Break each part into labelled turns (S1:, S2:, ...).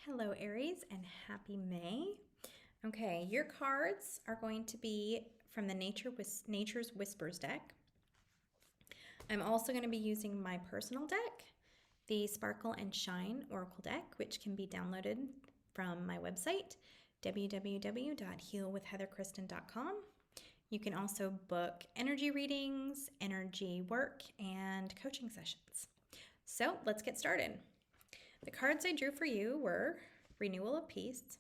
S1: Hello, Aries, and happy May. Okay, your cards are going to be from the Nature's Whispers deck. I'm also going to be using my personal deck, the Sparkle and Shine Oracle deck, which can be downloaded from my website, www.healwithheatherkristen.com. You can also book energy readings, energy work, and coaching sessions. So let's get started. The cards I drew for you were Renewal of Peace,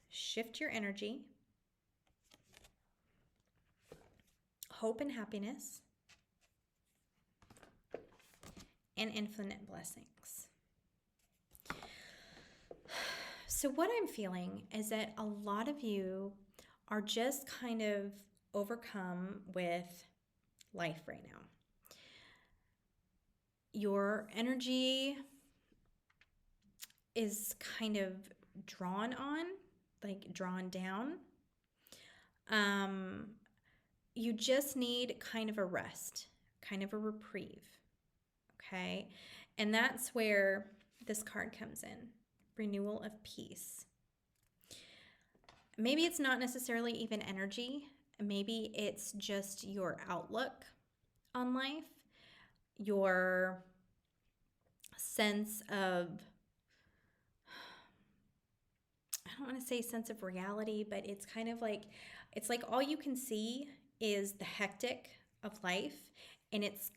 S1: Shift Your Energy, Hope and Happiness, and Infinite Blessings. So what I'm feeling is that a lot of you are just kind of overcome with life right now. Your energy is kind of drawn on, like drawn down. You just need kind of a rest, kind of a reprieve, okay? And that's where this card comes in, Renewal of Peace. Maybe it's not necessarily even energy. Maybe it's just your outlook on life, your sense of, I don't want to say sense of reality, but it's kind of like, it's like all you can see is the hectic of life, and it's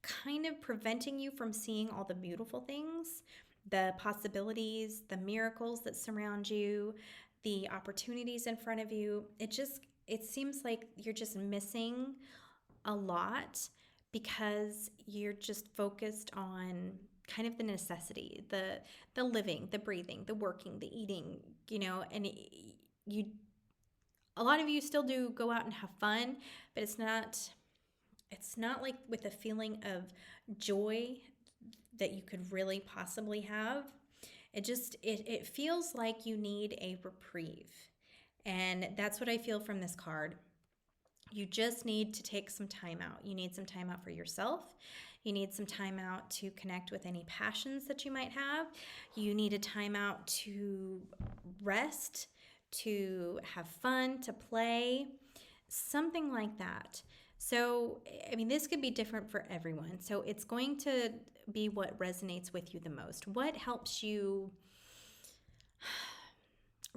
S1: kind of preventing you from seeing all the beautiful things, the possibilities, the miracles that surround you, the opportunities in front of you. It seems like you're just missing a lot because you're just focused on kind of the necessity, the living, the breathing, the working, the eating, and you a lot of you still do go out and have fun, but it's not like with a feeling of joy that you could really possibly have. It feels like you need a reprieve. And that's what I feel from this card. You just need to take some time out. You need some time out for yourself. You need some time out to connect with any passions that you might have. You need a time out to rest, to have fun, to play, something like that. So, I mean, this could be different for everyone. So, it's going to be what resonates with you the most. What helps you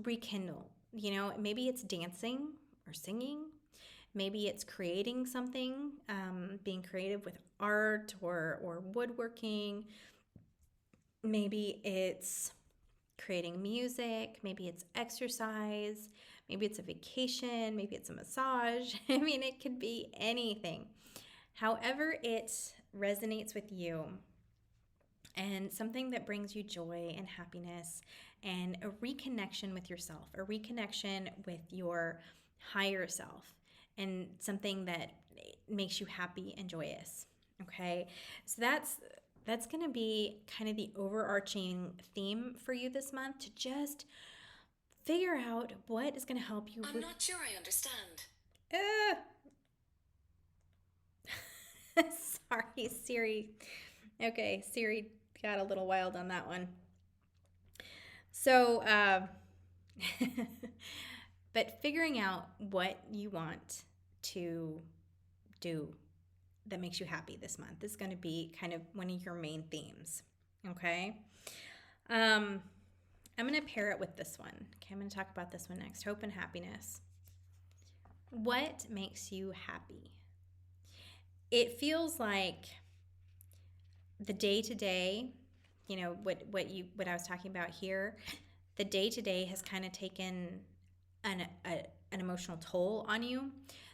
S1: rekindle? Maybe it's dancing or singing. Maybe it's creating something, being creative with art or woodworking. Maybe it's creating music. Maybe it's exercise. Maybe it's a vacation. Maybe it's a massage. I mean, it could be anything. However, it resonates with you and something that brings you joy and happiness and a reconnection with yourself, a reconnection with your higher self, and something that makes you happy and joyous. Okay, so that's going to be kind of the overarching theme for you this month, to just figure out what is going to help you.
S2: I'm not sure I understand.
S1: Uh, Sorry, Siri. Okay, Siri got a little wild on that one. So, but figuring out what you want to do that makes you happy this month is going to be kind of one of your main themes. Okay. Um, I'm going to pair it with this one. Okay, I'm going to talk about this one next. Hope and happiness. What makes you happy? It feels like the day to day, what I was talking about here, the day to day has kind of taken an emotional toll on you.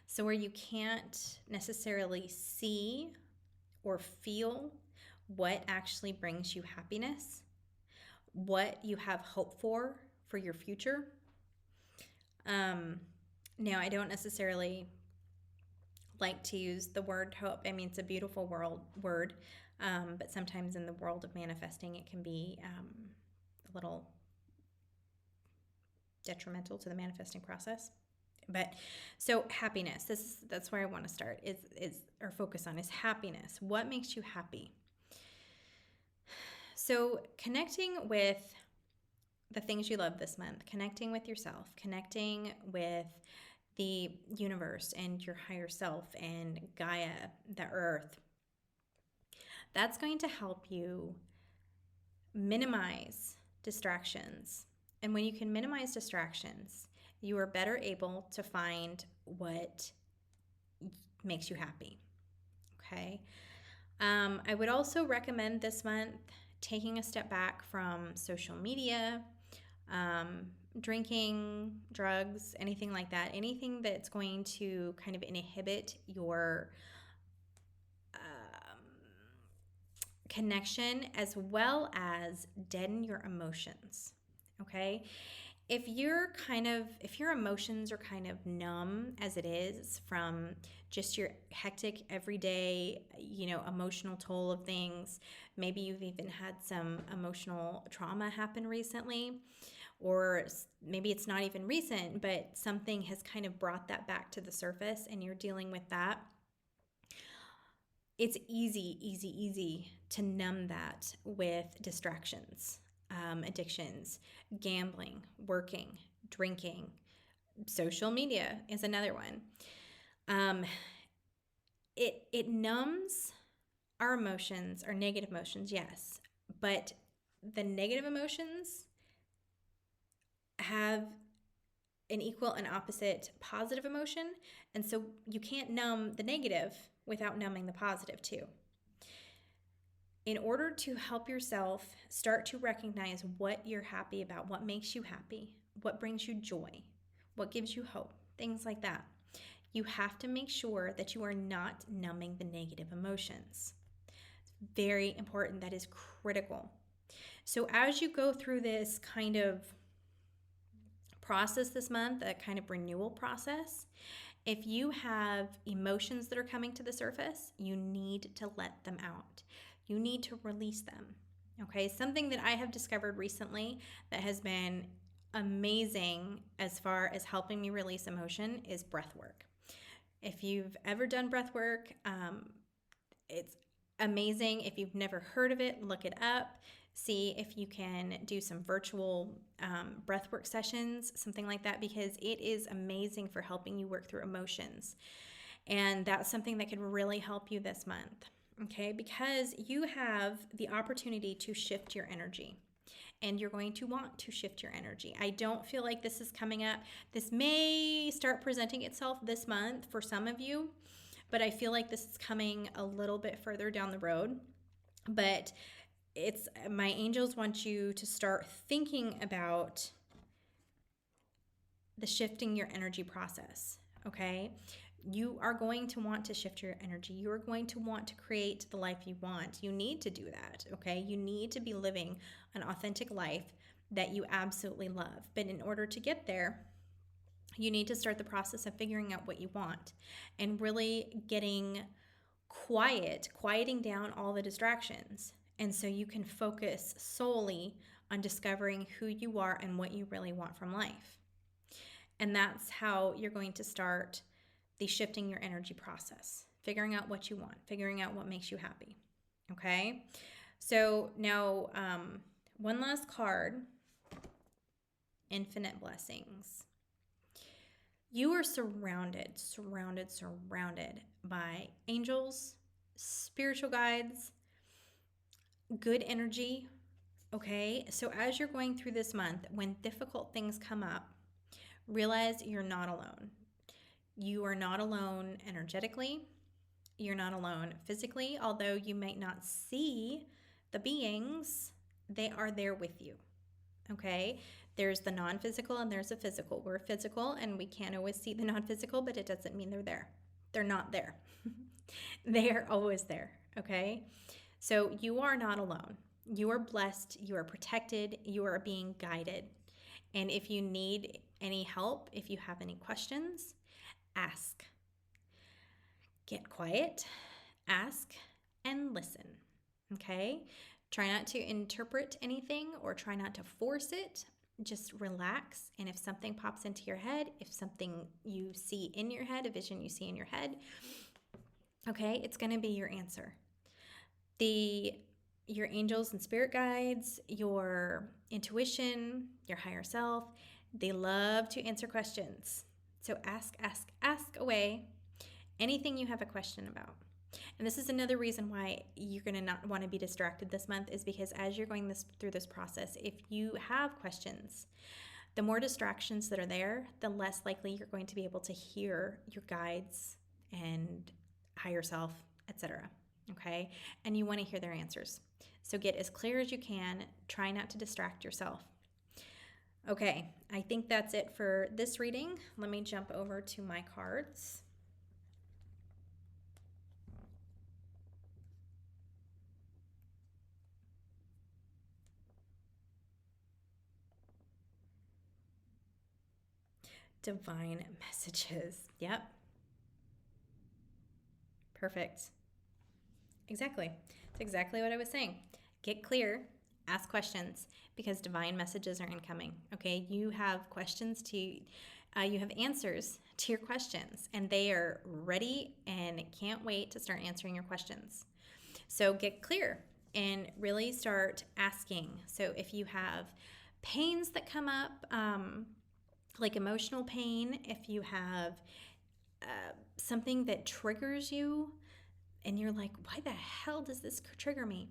S1: So where you can't necessarily see or feel what actually brings you happiness, what you have hope for your future. Now, I don't necessarily like to use the word hope. I mean, it's a beautiful word, but sometimes in the world of manifesting, it can be a little detrimental to the manifesting process. But so happiness, that's where I want to start, is or focus on, is happiness. What makes you happy? So, connecting with the things you love this month, connecting with yourself, connecting with the universe and your higher self and Gaia, the earth, that's going to help you minimize distractions. And when you can minimize distractions, you are better able to find what makes you happy. Okay. I would also recommend this month taking a step back from social media, um, drinking, drugs, anything like that, anything that's going to kind of inhibit your connection as well as deaden your emotions. Okay. If your emotions are kind of numb as it is from just your hectic everyday, emotional toll of things, maybe you've even had some emotional trauma happen recently, or maybe it's not even recent, but something has kind of brought that back to the surface and you're dealing with that. It's easy to numb that with distractions, addictions, gambling, working, drinking. Social media is another one. It numbs our emotions, our negative emotions, yes, but the negative emotions have an equal and opposite positive emotion, and so you can't numb the negative without numbing the positive too. In order to help yourself start to recognize what you're happy about, what makes you happy, what brings you joy, what gives you hope, things like that, you have to make sure that you are not numbing the negative emotions. It's very important. That is critical. So as you go through this kind of process this month, a kind of renewal process, if you have emotions that are coming to the surface, you need to let them out. You need to release them. Okay, something that I have discovered recently that has been amazing as far as helping me release emotion is breath work. If you've ever done breath work, it's amazing. If you've never heard of it, look it up. See if you can do some virtual breathwork sessions, something like that, because it is amazing for helping you work through emotions. And that's something that could really help you this month, okay? Because you have the opportunity to shift your energy. And you're going to want to shift your energy. I don't feel like this is coming up. This may start presenting itself this month for some of you, but I feel like this is coming a little bit further down the road. But it's my angels want you to start thinking about the shifting your energy process, okay? You are going to want to shift your energy. You are going to want to create the life you want. You need to do that, okay? You need to be living an authentic life that you absolutely love. But in order to get there, you need to start the process of figuring out what you want and really getting quieting down all the distractions. And so you can focus solely on discovering who you are and what you really want from life. And that's how you're going to start the shifting your energy process, figuring out what you want, figuring out what makes you happy. Okay? So now, one last card, infinite blessings. You are surrounded by angels, spiritual guides, good energy. Okay, so as you're going through this month, when difficult things come up, realize you're not alone. You are not alone energetically. You're not alone physically, although you might not see the beings, they are there with you. Okay, there's the non-physical and there's the physical. We're physical and we can't always see the non-physical, but it doesn't mean they're there. They're not there. They are always there. Okay, so you are not alone. You are blessed. You are protected. You are being guided. And if you need any help, if you have any questions, ask. Get quiet, ask, and listen. Okay? Try not to interpret anything or try not to force it. Just relax. And if something pops into your head, if something you see in your head, a vision you see in your head, okay, it's going to be your answer. The your angels and spirit guides, your intuition, your higher self, they love to answer questions. So ask, ask, ask away anything you have a question about. And this is another reason why you're going to not want to be distracted this month, is because as you're going through this process, if you have questions, the more distractions that are there, the less likely you're going to be able to hear your guides and higher self, etc. Okay? And you want to hear their answers. So get as clear as you can. Try not to distract yourself. Okay, I think that's it for this reading. Let me jump over to my cards. Divine messages. Yep. Perfect. Exactly. It's exactly what I was saying. Get clear, ask questions, because divine messages are incoming. Okay, you have questions you have answers to your questions, and they are ready and can't wait to start answering your questions. So get clear and really start asking. So if you have pains that come up, like emotional pain, if you have something that triggers you, and you're like, why the hell does this trigger me?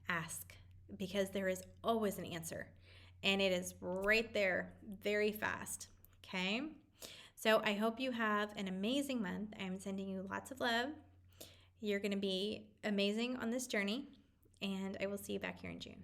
S1: Ask, because there is always an answer, and it is right there very fast. Okay? So I hope you have an amazing month. I'm sending you lots of love. You're going to be amazing on this journey, and I will see you back here in June.